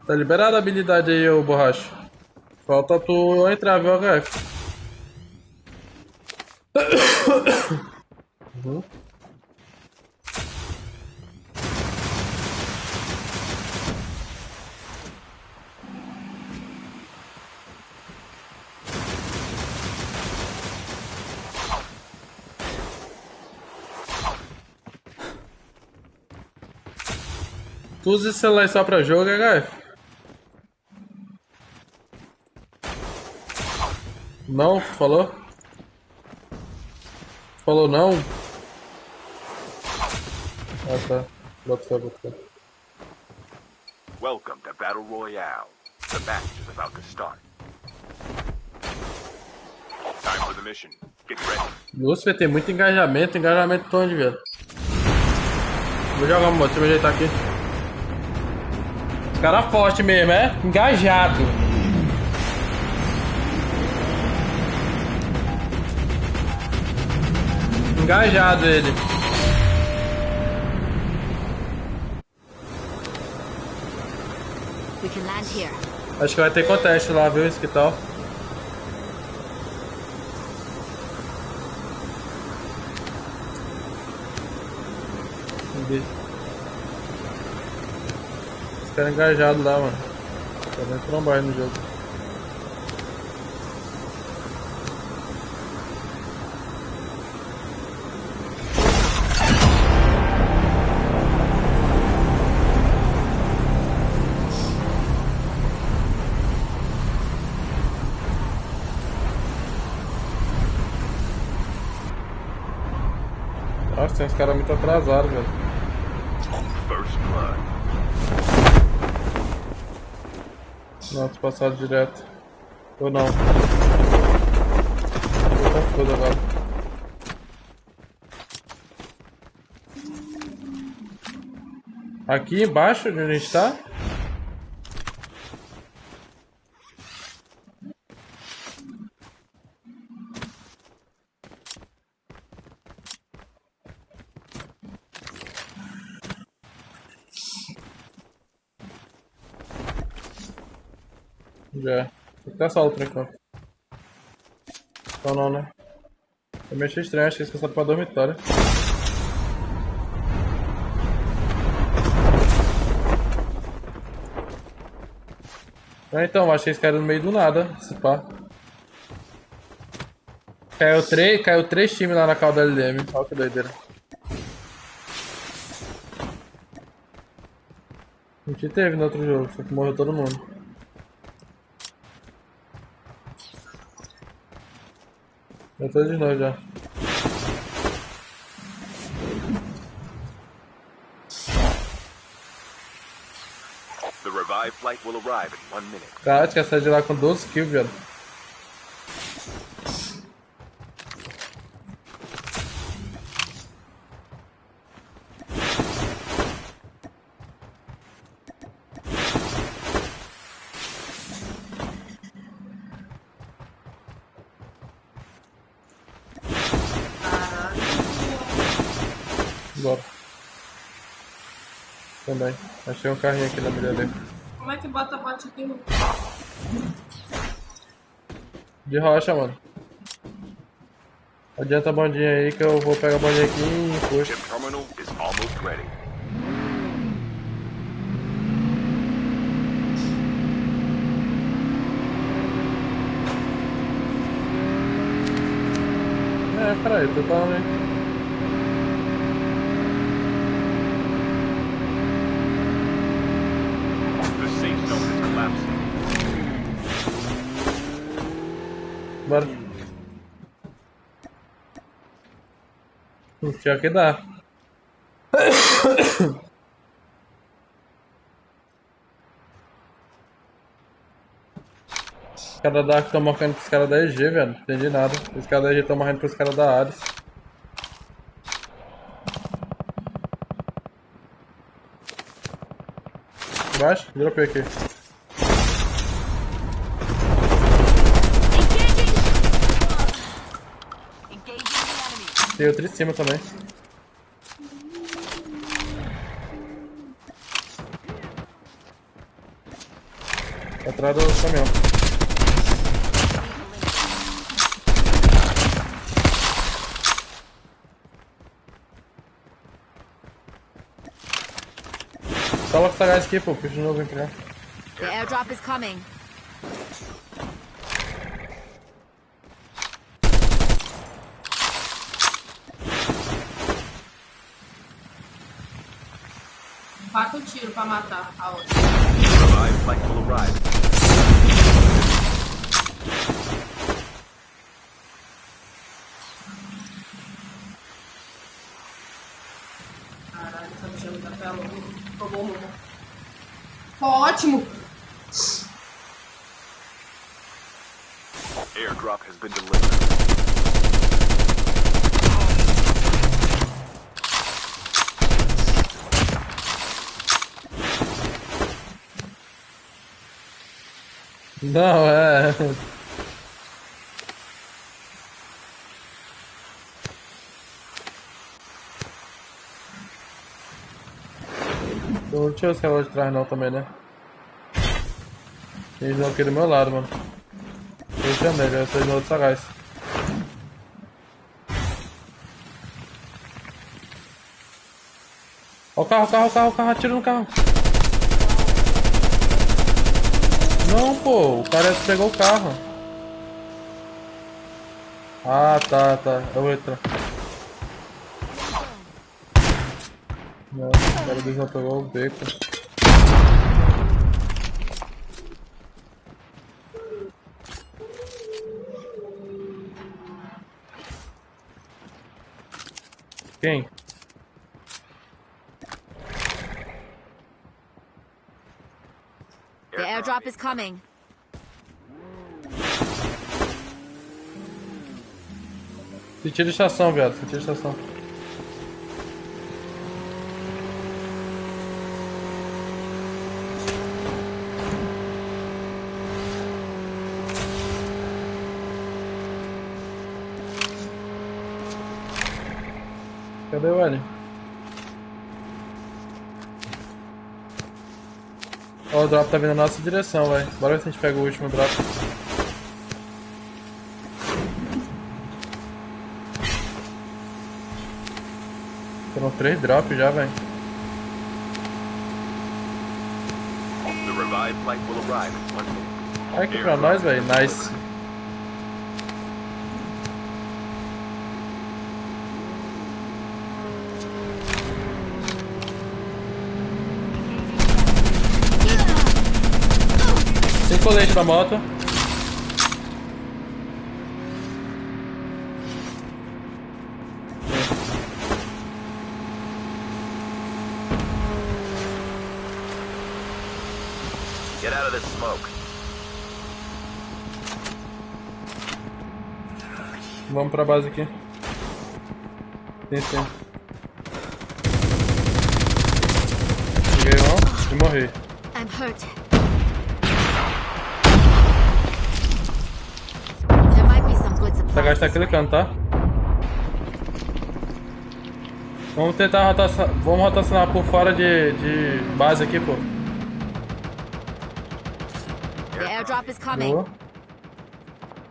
Tá liberada a habilidade aí, ô borracha. Falta tu entrar, viu, HF? Uhum. Tu usa esse celular só pra jogo, HF? Não? Falou? Falou não? Ah, tá. Bota fé, bota fé. Welcome to Battle Royale. The match is about to start. Time for the mission. Get ready. Lúcifer tem muito engajamento onde, velho? Vou jogar, moço, deixa eu me ajeitar aqui. Cara forte mesmo, é? Engajado. Engajado ele. We can land here. Acho que vai ter conteste lá, viu? Isso que tal. Os caras engajados lá, mano. Tá dentro trombar no jogo. Nossa, tem uns caras muito atrasados, velho. First blood. Nossa, passaram direto. Ou não. Tô confuso agora. Aqui embaixo, onde a gente tá? Já. Tem que caçar outro enquanto. Então não, né? Eu me achei estranho, acho que eles caçaram pra dormitório. Ah, então, acho que eles caíram no meio do nada, se pá. Caiu três times lá na calda LDM. Olha que doideira. A gente teve no outro jogo, só que morreu todo mundo. Eu tô de novo já. The revived flight will arrive in 1 minute. Caralho, quer sair de lá com 12 kills, velho. Bora. Também. Achei um carrinho aqui na milha dele. Como é que bota a bote aqui no... De rocha, mano. Adianta a bondinha aí que eu vou pegar a bondinha aqui e puxo. Ship terminal is almost ready. Peraí, tu tá ali. The safe zone is collapsing. Bora. Pior que dá. Os caras da Ark estão marcando pros caras da EG, velho. Não entendi nada. Os caras da EG estão marcando pros caras da Ares. Embaixo? Dropei aqui. Tem outro em cima também. atrás do caminhão. Coloca essa gás aqui, pô, puxa de novo, vem pra cá. The airdrop is coming. Bata o tiro pra matar a outra. The revived flight will arrive. Caralho, essa bicha é muito apelona. Roubou o mundo. Ótimo! Airdrop has been delivered. Não, é. Não tinha os relógios de trás não também, né? Eles não aqui do meu lado, mano. Eu tinha nele, vocês no outro sagaz. Ó o carro, atira no carro. Não, pô, o cara pegou o carro. Ah, tá. Eu vou entrar. Não, o cara deles não pegou o beco. Quem? The airdrop is coming. Se tira de estação, viado. Se tira de estação. Cadê o L? Ó, o drop tá vindo na nossa direção, velho. Bora ver se a gente pega o último drop. Foram 3 drops já, velho. The revived flight will arrive in 1 minute. Olha aqui pra nós, velho. Nice. Tem colete pra moto. Get out of this smoke. Vamos pra base aqui. Sim. Peguei um e morri. I'm hurt. There might be some good Essa gás supplies. tá clicando, tá? Vamos tentar rotacionar. Vamos rotacionar por fora de base aqui, pô. The airdrop is coming. Boa.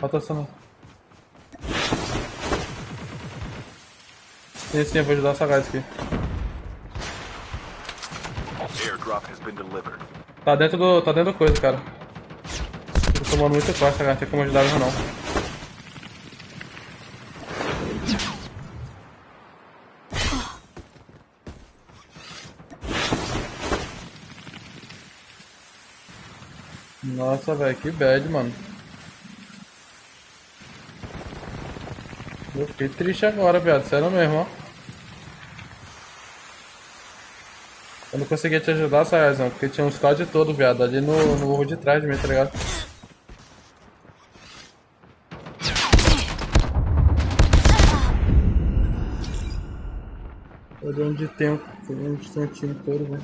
Rotacionar. Sim, eu vou ajudar essa gás aqui. Airdrop has been delivered. Tá dentro do coisa, cara. Tô tomando muito forte essa gás, não tem como ajudar mesmo não. Nossa, velho, que bad, mano. Eu fiquei triste agora, viado. Sério mesmo, ó. Eu não conseguia te ajudar, Sayazão, porque tinha um squad todo, viado, ali no morro de trás de mim, tá ligado? Olha onde tem um time todo, velho.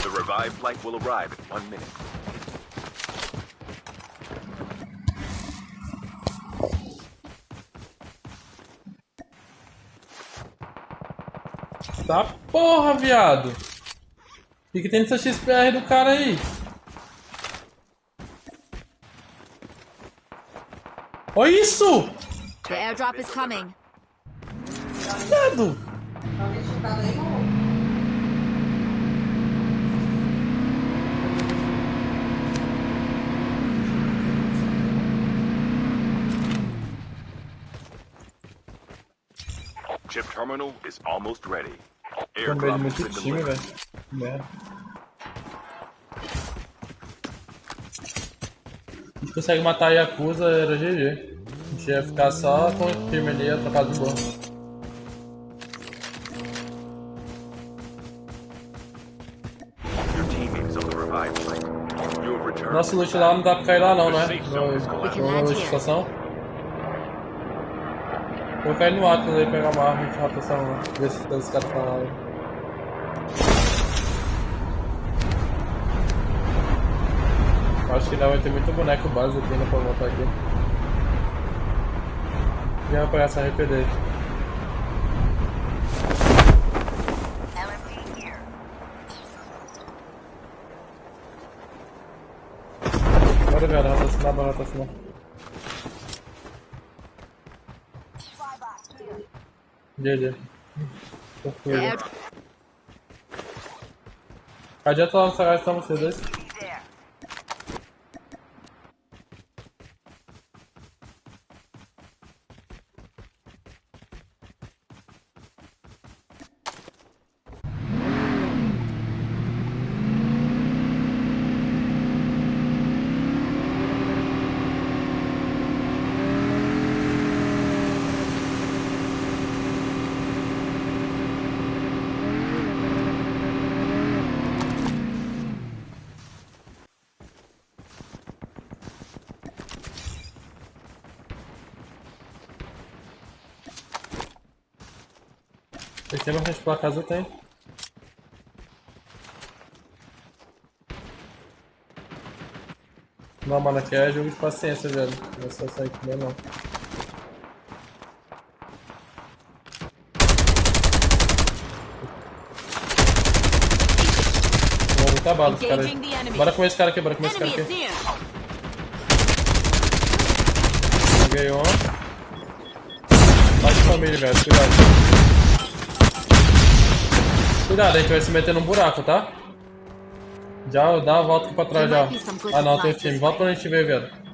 The revived flight will arrive in 1 minute. Tá porra, viado. O que tem nessa XPR do cara aí? Olha isso! The airdrop is coming. Cuidado! Tá identificado aí, não? Chip terminal is almost ready. Também Airdrop has muito been time, delivered. velho. Merda. A gente consegue matar a Yakuza, era GG. A gente ia ficar só com o time ali, atrapalhado de boa. Your teammate is on the revived flight. You have returned. Nosso loot lá não dá pra cair lá não, né? We Na estação. Vou cair no Atlas aí, pegar uma arma de rotação lá. Ver se os caras estão lá. Acho que ainda vai ter muito boneco base aqui, né, pra montar aqui. Já vou pegar essa RPD. Bora ver, rotacionar, bora rotacionar. GG. Adianta lá no sagrado, estão vocês dois. Tem bastante pela casa, tem. Não, mano, aqui é jogo de paciência, velho. Não é só sair comer, não. Vou muita bala esse cara aí. Bora comer esse cara aqui, bora comer esse cara Enemy is aqui. near. Peguei um. Bate família, velho. Cuidado. Cuidado, a gente vai se meter num buraco, tá? Já dá uma volta aqui pra trás já. Ah não, tem o time. Volta pra onde a gente veio, velho.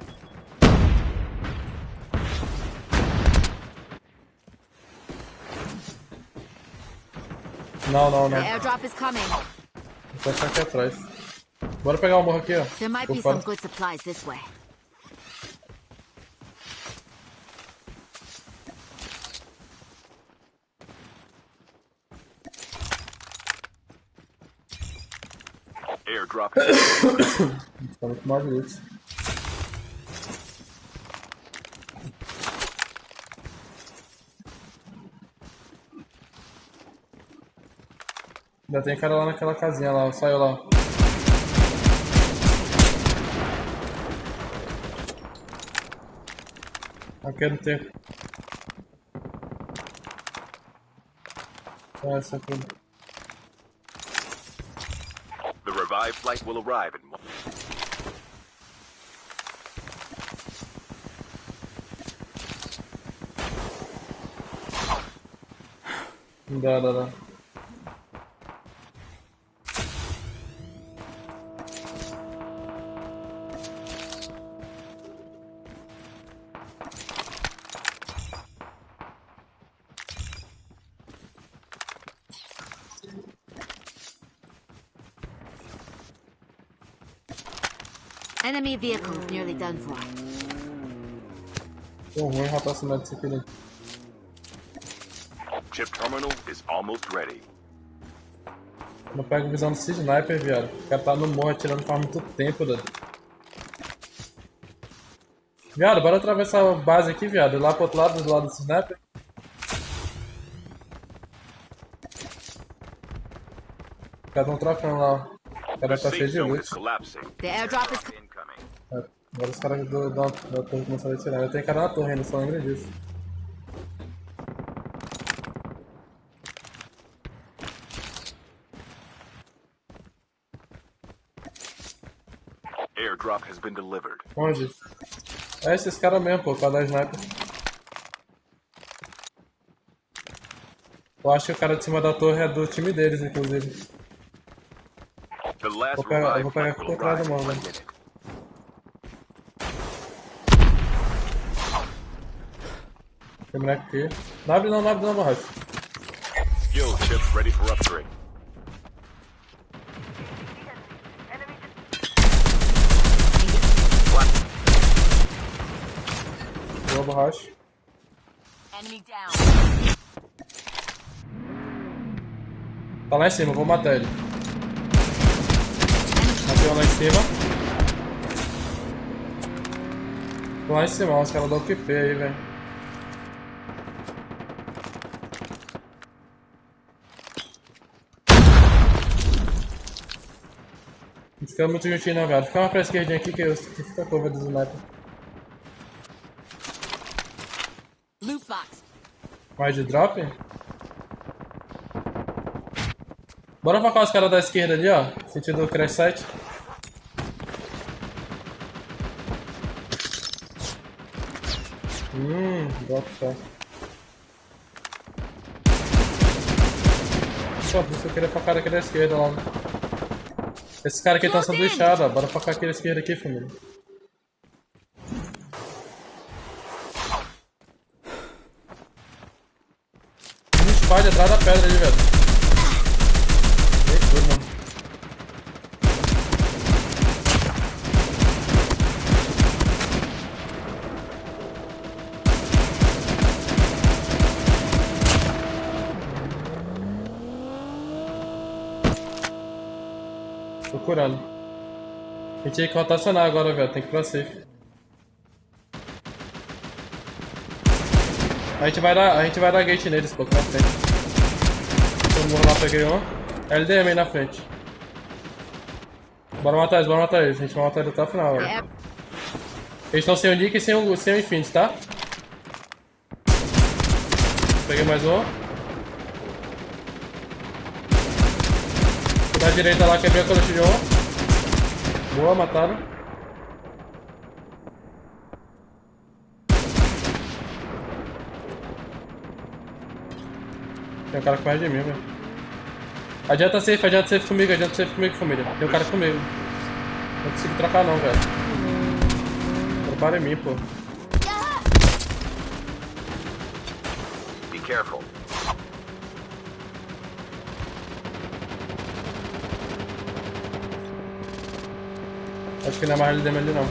Não, não, The não. airdrop is coming. Vou ficar aqui atrás. Bora pegar o morro aqui, ó. There might Por be fora. some good supplies this way. Airdrop is Tá muito mais loot. Ainda tem cara lá naquela casinha lá, saiu lá. Aqui não tem. Essa aqui. the revived flight will arrive in 1. Dá. Enemy vehicles nearly done for. Tô ruim, rapaziada, isso aqui dentro. Chip terminal is almost ready. Não pego visão desse sniper, viado. O cara tá no morro atirando faz muito tempo, doido. Viado, bora atravessar a base aqui, viado. Lá pro outro lado, do lado desse sniper. Os caras tão trocando lá, ó. O cara The tá cheio safe de zone loot. is collapsing. The airdrop is Incoming. Agora os caras da torre começaram a atirar. Eu tenho cara na torre ainda, só lembra disso. Airdrop has been delivered. Onde? É esses caras mesmo, pô, cada sniper. Eu acho que o cara de cima da torre é do time deles, inclusive. The last Eu revive vou pegar flight aqui will por trás arrive do in mano. 1 minute. Tem moleque aqui. Não abre não, borracha. Skill chips ready for upgrade. Boa borracha. Enemy down. Tá lá em cima, eu vou matar ele. Matei um lá em cima. Tô lá em cima, os caras dão o QP aí, velho. Não fica muito juntinho não, velho. Fica mais pra esquerdinha aqui que fica a curva do sniper. Loot box. Mais de drop? Bora focar os caras da esquerda ali, ó. Sentido crash site. Bota só. Pô, por isso eu queria focar aqui da esquerda lá. Esses caras aqui estão sanduichados, ó. Bora focar aqui da esquerda aqui, família. Tem um squad atrás da pedra ali, velho. Tem tudo, mano. Tô curando. A gente tem que rotacionar agora, velho. Tem que ir pra safe. A gente vai dar gate neles, pô, na frente. Eu morro lá, peguei um. LDM aí na frente. Bora matar eles. A gente vai matar eles até o final, velho. Yep. Eles estão sem o Nick e sem o Infinity, tá? Peguei mais um. Da direita lá, quebrei a colete de um. Boa, mataram. Tem um cara com mais de mim, velho. Adianta safe comigo, família. Tem um cara comigo. Não consigo trocar não, velho. Prepara em mim, pô. Be careful. Acho que não é mais LDM ali não.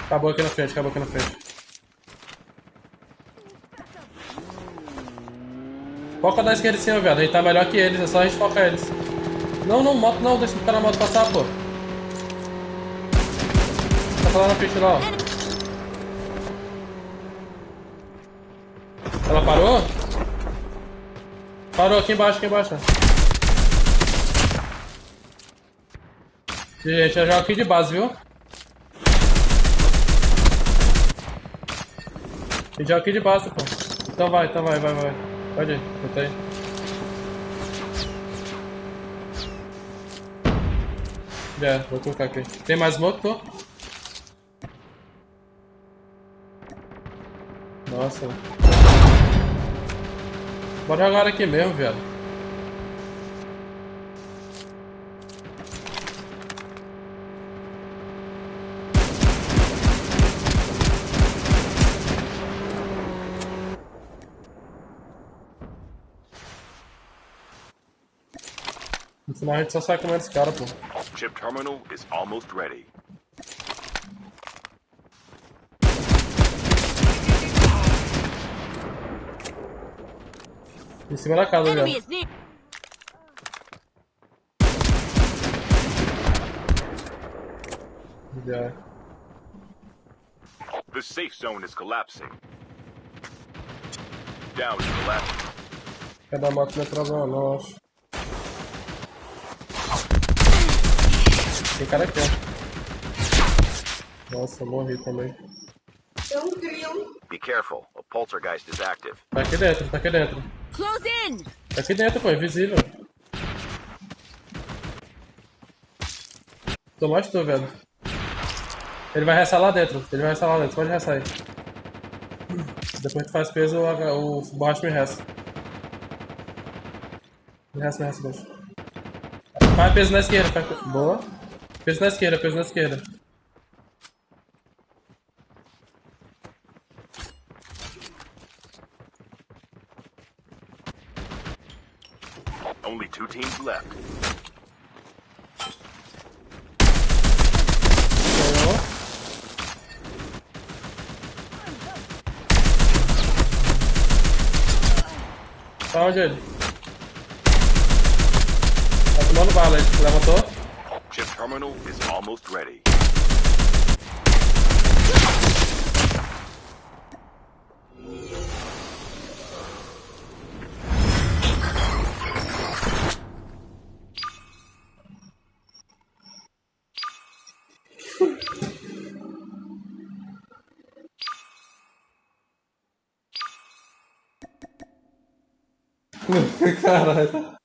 Acabou aqui na frente. Foca da esquerda em cima, velho. A gente tá melhor que eles, é só a gente focar eles. Não, moto não, deixa o cara na moto passar, pô. Tá lá na frente lá, ó. Ela parou? Parou aqui embaixo, Gente, eu jogo aqui de base, viu? Eu jogo aqui de base, pô. Então vai. Pode ir, bota aí. Já, vou colocar aqui. Tem mais smoke, pô? Nossa. Bora jogar aqui mesmo, viado. No final a gente só sai comendo esse cara, pô. Chip terminal is almost ready. Em cima da casa, já. Enemy is near. Já. The safe zone is collapsing. Down to the left. Cada moto não é problema não, acho. Tem cara aqui, ó. Nossa, morri também. Tem um grilo. Be careful, a poltergeist is active. Tá aqui dentro. Close in! Tá aqui dentro, pô, invisível. Tô mais tu, velho. Ele vai restar lá dentro, pode restar aí. Depois tu faz peso, o borracha me resta. Me resta, deixa. Faz peso na esquerda, boa. Peso na esquerda. Only 2 teams left. Ganhou. Tá onde ele? Tá tomando bala, ele levantou. Chip terminal is almost ready. Caralho.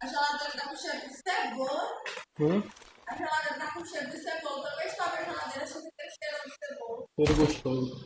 A geladeira tá com cheiro de cebola. A geladeira tá com cheiro de cebola. Talvez tava a geladeira só que tem cheiro de cebola. Cheiro gostoso.